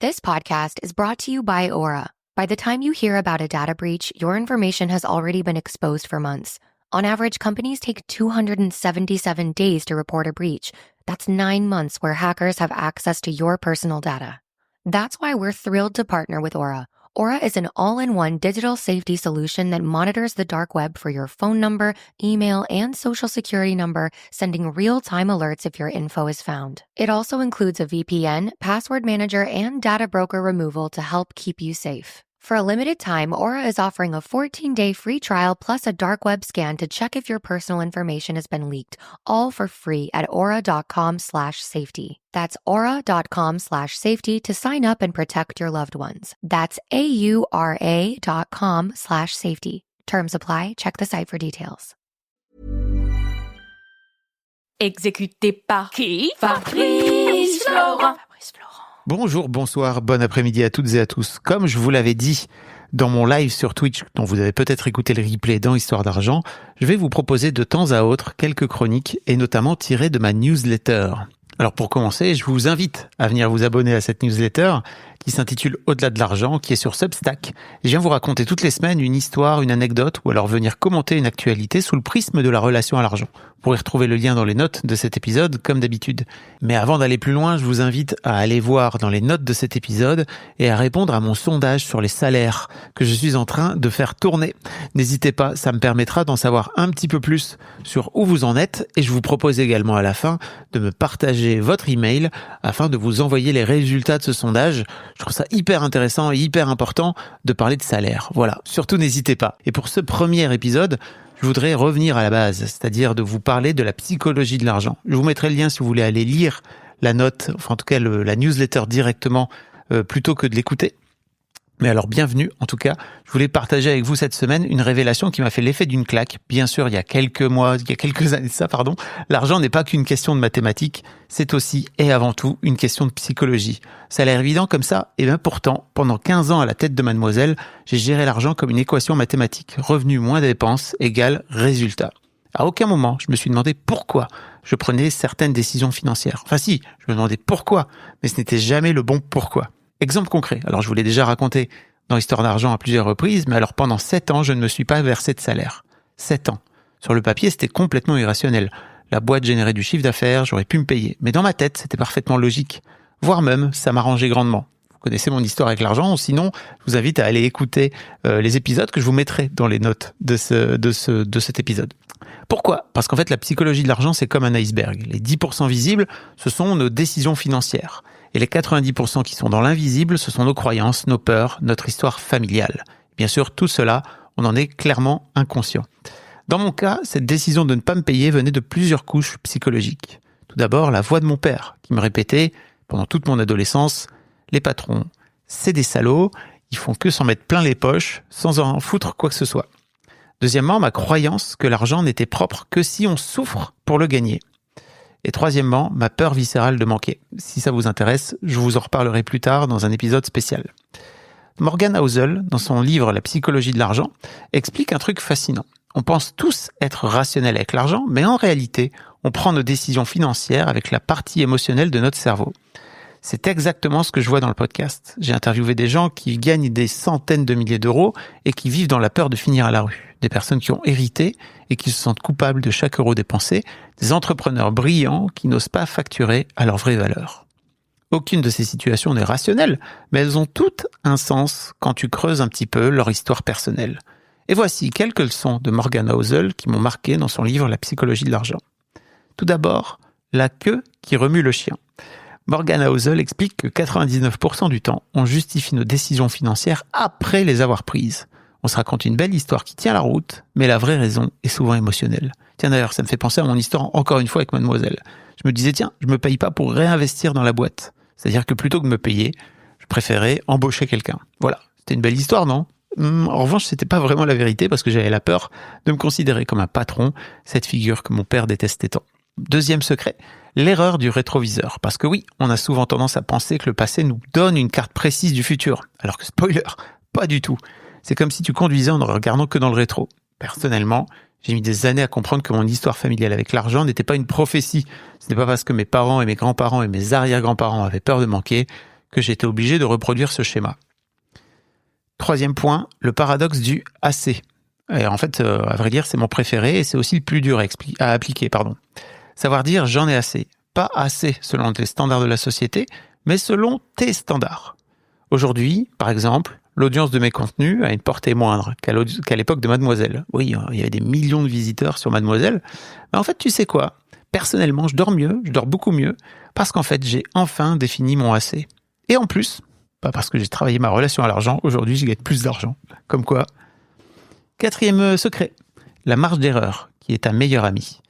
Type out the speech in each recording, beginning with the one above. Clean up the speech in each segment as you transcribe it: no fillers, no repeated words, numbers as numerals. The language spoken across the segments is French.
This podcast is brought to you by Aura. By the time you hear about a data breach, your information has already been exposed for months. On average, companies take 277 days to report a breach. That's 9 months where hackers have access to your personal data. That's why we're thrilled to partner with Aura. Aura is an all-in-one digital safety solution that monitors the dark web for your phone number, email, and social security number, sending real-time alerts if your info is found. It also includes a VPN, password manager, and data broker removal to help keep you safe. For a limited time, Aura is offering a 14-day free trial plus a dark web scan to check if your personal information has been leaked, all for free at aura.com/safety. That's aura.com/safety to sign up and protect your loved ones. That's aura.com/safety. Terms apply. Check the site for details. Exécuté par qui? Fabrice Florent. Bonjour, bonsoir, bon après-midi à toutes et à tous. Comme je vous l'avais dit dans mon live sur Twitch, dont vous avez peut-être écouté le replay dans Histoire d'argent, je vais vous proposer de temps à autre quelques chroniques et notamment tirées de ma newsletter. Alors pour commencer, je vous invite à venir vous abonner à cette newsletter qui s'intitule Au-delà de l'argent, qui est sur Substack. Je viens vous raconter toutes les semaines une histoire, une anecdote ou alors venir commenter une actualité sous le prisme de la relation à l'argent. Vous pourrez retrouver le lien dans les notes de cet épisode comme d'habitude. Mais avant d'aller plus loin, je vous invite à aller voir dans les notes de cet épisode et à répondre à mon sondage sur les salaires que je suis en train de faire tourner. N'hésitez pas, ça me permettra d'en savoir un petit peu plus sur où vous en êtes et je vous propose également à la fin de me partager votre email afin de vous envoyer les résultats de ce sondage. Je trouve ça hyper intéressant et hyper important de parler de salaire. Voilà, surtout n'hésitez pas. Et pour ce premier épisode, je voudrais revenir à la base, c'est-à-dire de vous parler de la psychologie de l'argent. Je vous mettrai le lien si vous voulez aller lire la note, enfin en tout cas la newsletter directement plutôt que de l'écouter. Mais alors bienvenue, en tout cas, je voulais partager avec vous cette semaine une révélation qui m'a fait l'effet d'une claque. Bien sûr, il y a quelques années de ça, l'argent n'est pas qu'une question de mathématiques, c'est aussi et avant tout une question de psychologie. Ça a l'air évident comme ça, et bien pourtant, pendant 15 ans à la tête de Mademoiselle, j'ai géré l'argent comme une équation mathématique. Revenu moins dépenses égale résultat. À aucun moment, je me suis demandé pourquoi je prenais certaines décisions financières. Enfin si, je me demandais pourquoi, mais ce n'était jamais le bon pourquoi. Exemple concret, alors je vous l'ai déjà raconté dans Histoire d'argent à plusieurs reprises, mais alors pendant 7 ans, je ne me suis pas versé de salaire. 7 ans. Sur le papier, c'était complètement irrationnel. La boîte générait du chiffre d'affaires, j'aurais pu me payer. Mais dans ma tête, c'était parfaitement logique. Voire même, ça m'arrangeait grandement. Vous connaissez mon histoire avec l'argent, sinon, je vous invite à aller écouter les épisodes que je vous mettrai dans les notes de cet épisode. Pourquoi ? Parce qu'en fait, la psychologie de l'argent, c'est comme un iceberg. Les 10% visibles, ce sont nos décisions financières. Et les 90% qui sont dans l'invisible, ce sont nos croyances, nos peurs, notre histoire familiale. Bien sûr, tout cela, on en est clairement inconscient. Dans mon cas, cette décision de ne pas me payer venait de plusieurs couches psychologiques. Tout d'abord, la voix de mon père, qui me répétait, pendant toute mon adolescence, « Les patrons, c'est des salauds, ils font que s'en mettre plein les poches, sans en foutre quoi que ce soit. » Deuxièmement, ma croyance que l'argent n'était propre que si on souffre pour le gagner. Et troisièmement, ma peur viscérale de manquer. Si ça vous intéresse, je vous en reparlerai plus tard dans un épisode spécial. Morgan Housel, dans son livre La psychologie de l'argent, explique un truc fascinant. On pense tous être rationnels avec l'argent, mais en réalité, on prend nos décisions financières avec la partie émotionnelle de notre cerveau. C'est exactement ce que je vois dans le podcast. J'ai interviewé des gens qui gagnent des centaines de milliers d'euros et qui vivent dans la peur de finir à la rue. Des personnes qui ont hérité et qui se sentent coupables de chaque euro dépensé. Des entrepreneurs brillants qui n'osent pas facturer à leur vraie valeur. Aucune de ces situations n'est rationnelle, mais elles ont toutes un sens quand tu creuses un petit peu leur histoire personnelle. Et voici quelques leçons de Morgan Housel qui m'ont marqué dans son livre La psychologie de l'argent. Tout d'abord, la queue qui remue le chien. Morgan Housel explique que 99% du temps, on justifie nos décisions financières après les avoir prises. On se raconte une belle histoire qui tient la route, mais la vraie raison est souvent émotionnelle. Tiens d'ailleurs, ça me fait penser à mon histoire encore une fois avec Mademoiselle. Je me disais, tiens, je me paye pas pour réinvestir dans la boîte. C'est-à-dire que plutôt que de me payer, je préférais embaucher quelqu'un. Voilà, c'était une belle histoire, non ? En revanche, c'était pas vraiment la vérité parce que j'avais la peur de me considérer comme un patron, cette figure que mon père détestait tant. Deuxième secret, l'erreur du rétroviseur. Parce que oui, on a souvent tendance à penser que le passé nous donne une carte précise du futur. Alors que spoiler, pas du tout. C'est comme si tu conduisais en ne regardant que dans le rétro. Personnellement, j'ai mis des années à comprendre que mon histoire familiale avec l'argent n'était pas une prophétie. Ce n'est pas parce que mes parents et mes grands-parents et mes arrière-grands-parents avaient peur de manquer que j'étais obligé de reproduire ce schéma. Troisième point, le paradoxe du « assez ». Et en fait, à vrai dire, c'est mon préféré et c'est aussi le plus dur à appliquer. Savoir dire « j'en ai assez ». Pas assez selon les standards de la société, mais selon tes standards. Aujourd'hui, par exemple, l'audience de mes contenus a une portée moindre qu'à l'époque de Mademoiselle. Oui, il y avait des millions de visiteurs sur Mademoiselle. Mais en fait, tu sais quoi ? Personnellement, je dors beaucoup mieux, parce qu'en fait, j'ai enfin défini mon assez. Et en plus, pas parce que j'ai travaillé ma relation à l'argent, aujourd'hui, je gagne plus d'argent. Comme quoi. Quatrième secret, la marge d'erreur, qui est ta meilleure amie.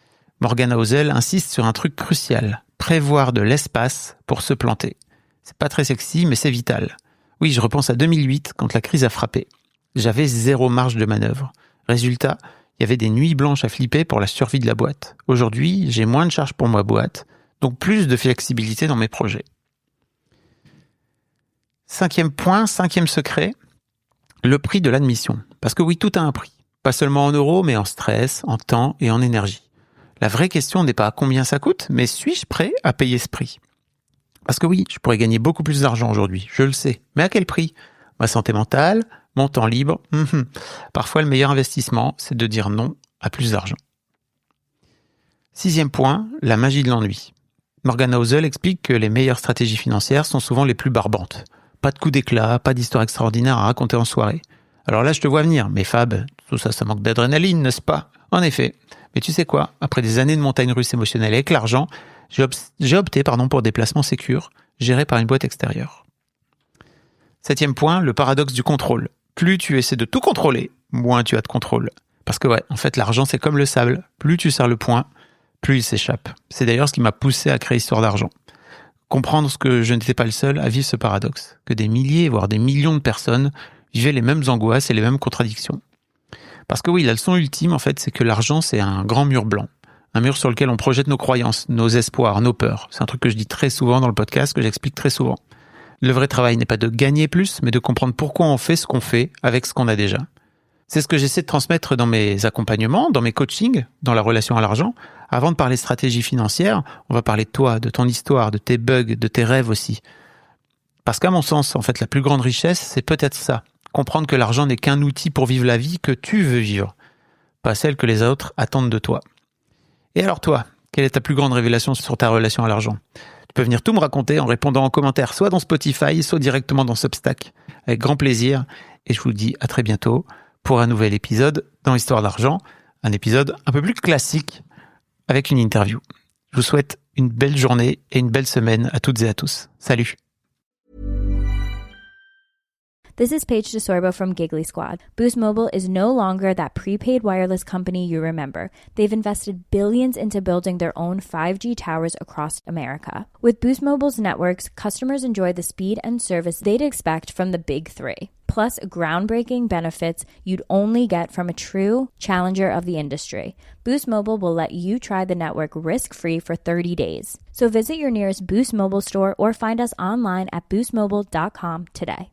Morgana Hozel insiste sur un truc crucial, prévoir de l'espace pour se planter. C'est pas très sexy, mais c'est vital. Oui, je repense à 2008, quand la crise a frappé. J'avais 0 marge de manœuvre. Résultat, il y avait des nuits blanches à flipper pour la survie de la boîte. Aujourd'hui, j'ai moins de charges pour ma boîte, donc plus de flexibilité dans mes projets. 5e point, 5e secret, le prix de l'admission. Parce que oui, tout a un prix. Pas seulement en euros, mais en stress, en temps et en énergie. La vraie question n'est pas combien ça coûte, mais suis-je prêt à payer ce prix ? Parce que oui, je pourrais gagner beaucoup plus d'argent aujourd'hui, je le sais. Mais à quel prix ? Ma santé mentale, mon temps libre. Parfois, le meilleur investissement, c'est de dire non à plus d'argent. 6e point, la magie de l'ennui. Morgana Hozel explique que les meilleures stratégies financières sont souvent les plus barbantes. Pas de coup d'éclat, pas d'histoire extraordinaire à raconter en soirée. Alors là, je te vois venir, mais Fab, tout ça, ça manque d'adrénaline, n'est-ce pas ? En effet. Mais tu sais quoi ? Après des années de montagnes russes émotionnelles avec l'argent, j'ai opté pour des placements sécures, gérés par une boîte extérieure. 7e point, le paradoxe du contrôle. Plus tu essaies de tout contrôler, moins tu as de contrôle. Parce que en fait, l'argent, c'est comme le sable. Plus tu serres le poing, plus il s'échappe. C'est d'ailleurs ce qui m'a poussé à créer Histoire d'argent. Comprendre que je n'étais pas le seul à vivre ce paradoxe. Que des milliers, voire des millions de personnes vivaient les mêmes angoisses et les mêmes contradictions. Parce que oui, la leçon ultime, en fait, c'est que l'argent, c'est un grand mur blanc. Un mur sur lequel on projette nos croyances, nos espoirs, nos peurs. C'est un truc que je dis très souvent dans le podcast, que j'explique très souvent. Le vrai travail n'est pas de gagner plus, mais de comprendre pourquoi on fait ce qu'on fait avec ce qu'on a déjà. C'est ce que j'essaie de transmettre dans mes accompagnements, dans mes coachings, dans la relation à l'argent. Avant de parler stratégie financière, on va parler de toi, de ton histoire, de tes bugs, de tes rêves aussi. Parce qu'à mon sens, en fait, la plus grande richesse, c'est peut-être ça. Comprendre que l'argent n'est qu'un outil pour vivre la vie que tu veux vivre, pas celle que les autres attendent de toi. Et alors toi, quelle est ta plus grande révélation sur ta relation à l'argent ? Tu peux venir tout me raconter en répondant en commentaire, soit dans Spotify, soit directement dans Substack. Avec grand plaisir. Et je vous dis à très bientôt pour un nouvel épisode dans Histoire d'argent. Un épisode un peu plus classique avec une interview. Je vous souhaite une belle journée et une belle semaine à toutes et à tous. Salut! This is Paige DeSorbo from Giggly Squad. Boost Mobile is no longer that prepaid wireless company you remember. They've invested billions into building their own 5G towers across America. With Boost Mobile's networks, customers enjoy the speed and service they'd expect from the big three. Plus, groundbreaking benefits you'd only get from a true challenger of the industry. Boost Mobile will let you try the network risk-free for 30 days. So visit your nearest Boost Mobile store or find us online at boostmobile.com today.